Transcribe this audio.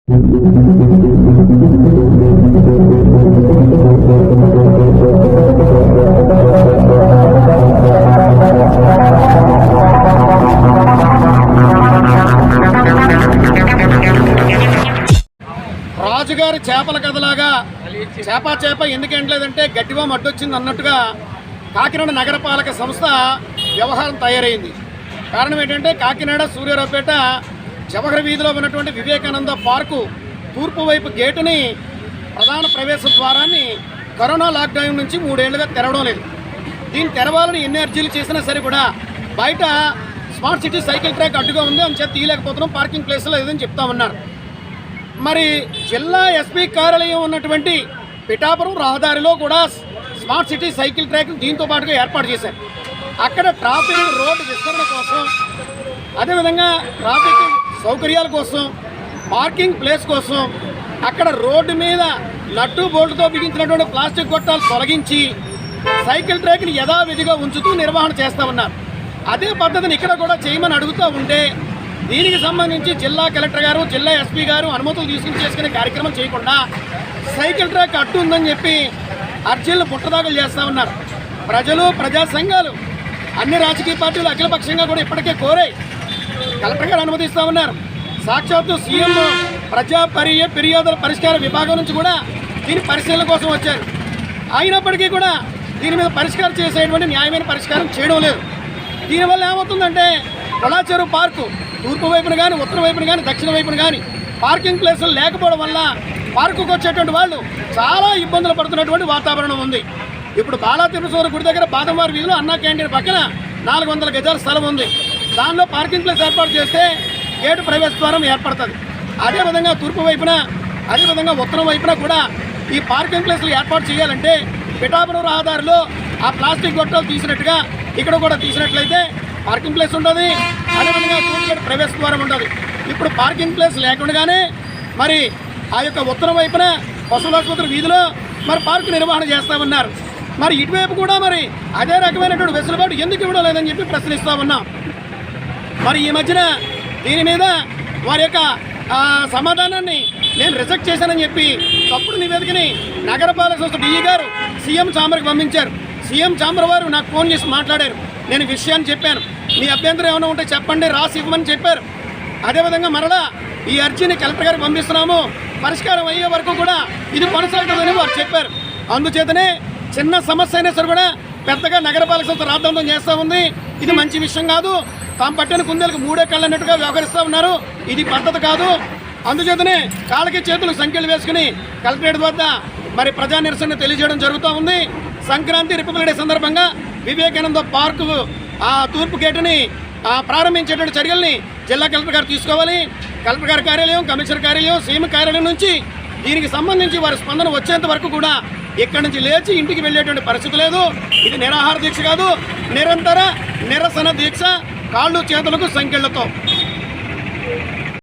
రాజుగారి చేపల కథలాగా చేప ఎందుకు ఎండలేదంటే గట్టిగా మడ్డొచ్చింది అన్నట్టుగా కాకినాడ నగరపాలక సంస్థ వ్యవహారం తయారైంది. కారణం ఏంటంటే కాకినాడ సూర్యారావుపేట జవహర్ వీధిలో ఉన్నటువంటి వివేకానంద పార్కు తూర్పు వైపు గేటుని ప్రధాన ప్రవేశ ద్వారాన్ని కరోనా లాక్డౌన్ నుంచి 3 ఏళ్లుగా తెరవడం లేదు. దీన్ని తెరవాలని ఎన్ని అర్జీలు చేసినా సరే కూడా బయట స్మార్ట్ సిటీ సైకిల్ ట్రాక్ అడ్డుగా ఉంది, అని చెప్పి తీయలేకపోతున్నాం, పార్కింగ్ ప్లేస్లో లేదని చెప్తా ఉన్నారు. మరి జిల్లా ఎస్పీ కార్యాలయం ఉన్నటువంటి పిఠాపురం రహదారిలో కూడా స్మార్ట్ సిటీ సైకిల్ ట్రాక్ దీంతో పాటుగా ఏర్పాటు చేశారు. అక్కడ ట్రాఫిక్ రోడ్డు విస్తరణ కోసం, అదేవిధంగా ట్రాఫిక్ సౌకర్యాల కోసం, పార్కింగ్ ప్లేస్ కోసం అక్కడ రోడ్డు మీద నట్టు బోల్టుతో బిగించినటువంటి ప్లాస్టిక్ గొట్టాలు తొలగించి సైకిల్ ట్రాక్ని యథావిధిగా ఉంచుతూ నిర్వహణ చేస్తూ ఉన్నారు. అదే పద్ధతిని ఇక్కడ కూడా చేయమని అడుగుతూ ఉంటే దీనికి సంబంధించి జిల్లా కలెక్టర్ గారు, జిల్లా ఎస్పీ గారు అనుమతులు తీసుకుని చేసుకునే కార్యక్రమం చేయకుండా సైకిల్ ట్రాక్ అడ్డు ఉందని చెప్పి అర్జీలను పుట్టదాఖలు చేస్తూ ఉన్నారు. ప్రజలు, ప్రజా సంఘాలు, అన్ని రాజకీయ పార్టీలు అఖిలపక్షంగా కూడా ఇప్పటికే కోరాయి, కలెక్టర్ గారు అనుమతిస్తూ ఉన్నారు. సాక్షాత్తు సీఎం ప్రజా ఫిర్యాదుల పరిష్కార విభాగం నుంచి కూడా దీని పరిశీలన కోసం వచ్చారు. అయినప్పటికీ కూడా దీని మీద పరిష్కారం చేసేటువంటి న్యాయమైన పరిష్కారం చేయడం లేదు. దీనివల్ల ఏమవుతుందంటే పొలాచెరువు పార్కు తూర్పు వైపున కానీ, ఉత్తర వైపున కానీ, దక్షిణ వైపున కానీ పార్కింగ్ ప్లేసులు లేకపోవడం వల్ల పార్కుకు వచ్చేటువంటి వాళ్ళు చాలా ఇబ్బందులు పడుతున్నటువంటి వాతావరణం ఉంది. ఇప్పుడు బాలా తిరుమల గుడి దగ్గర బాదంవారి వీధిలో అన్నా క్యాంటీన్ పక్కన 400 గజాల స్థలం ఉంది. దానిలో పార్కింగ్ ప్లేస్ ఏర్పాటు చేస్తే గేటు ప్రవేశ ద్వారం ఏర్పడుతుంది. అదేవిధంగా తూర్పు వైపున, అదేవిధంగా ఉత్తరం వైపున కూడా ఈ పార్కింగ్ ప్లేస్లు ఏర్పాటు చేయాలంటే పిఠాపురం రహదారిలో ఆ ప్లాస్టిక్ గొట్టాలు తీసినట్టుగా ఇక్కడ కూడా తీసినట్లయితే పార్కింగ్ ప్లేస్ ఉంటుంది, అదేవిధంగా తూర్పు ప్రవేశ ద్వారం ఉంటుంది. ఇప్పుడు పార్కింగ్ ప్లేస్ లేకుండానే మరి ఆ యొక్క ఉత్తరం వైపున పశువులాసుపత్రి వీధిలో మరి పార్కు నిర్వహణ చేస్తామన్నారు. మరి ఇటువైపు కూడా మరి అదే రకమైనటువంటి వెసులుబాటు ఎందుకు ఇవ్వడం లేదని చెప్పి ప్రశ్నిస్తూ ఉన్నాం. మరి ఈ మధ్యన దీని మీద వారి యొక్క సమాధానాన్ని నేను రిజెక్ట్ చేశానని చెప్పి తప్పుడు నివేదికని నగరపాలక సంస్థ డిఈ గారు సీఎం ఛాంబర్కి పంపించారు. సీఎం ఛాంబర్ వారు నాకు ఫోన్ చేసి మాట్లాడారు. నేను విషయాన్ని చెప్పాను, మీ అభ్యంతరం ఏమైనా ఉంటే చెప్పండి, రాసి ఇవ్వమని చెప్పారు. అదేవిధంగా మరలా ఈ అర్జీని కలెక్టర్ గారికి పంపిస్తున్నాము, పరిష్కారం అయ్యే వరకు కూడా ఇది కొనసాగుతుందని వారు చెప్పారు. అందుచేతనే చిన్న సమస్య అయినా సరే కూడా పెద్దగా నగరపాలక సంస్థ రాద్ధాంతం చేస్తూ ఉంది. ఇది మంచి విషయం కాదు. తాము పట్టిన కుందేలకు 3 కళ్ళు అన్నట్టుగా వ్యవహరిస్తూ ఉన్నారు. ఇది పద్ధతి కాదు. అందుచేతనే కాళ్ళకి చేతులు సంఖ్యలు వేసుకుని కలెక్టరేట్ వద్ద మరి ప్రజా నిరసన తెలియజేయడం జరుగుతూ ఉంది. సంక్రాంతి, రిపబ్లిక్ డే సందర్భంగా వివేకానంద పార్కు తూర్పు గేటుని ప్రారంభించేటువంటి చర్యల్ని జిల్లా కలెక్టర్ గారు తీసుకోవాలి. కలెక్టర్ గారి కార్యాలయం, కమిషనర్ కార్యాలయం, సీఎం కార్యాలయం నుంచి దీనికి సంబంధించి వారి స్పందన వచ్చేంత వరకు కూడా ఇక్కడి నుంచి లేచి ఇంటికి వెళ్ళేటువంటి పరిస్థితి లేదు. ఇది నిరాహార దీక్ష కాదు, నిరంతర నిరసన దీక్ష, కాళ్ళు చేతులకు సంఖ్యలతో.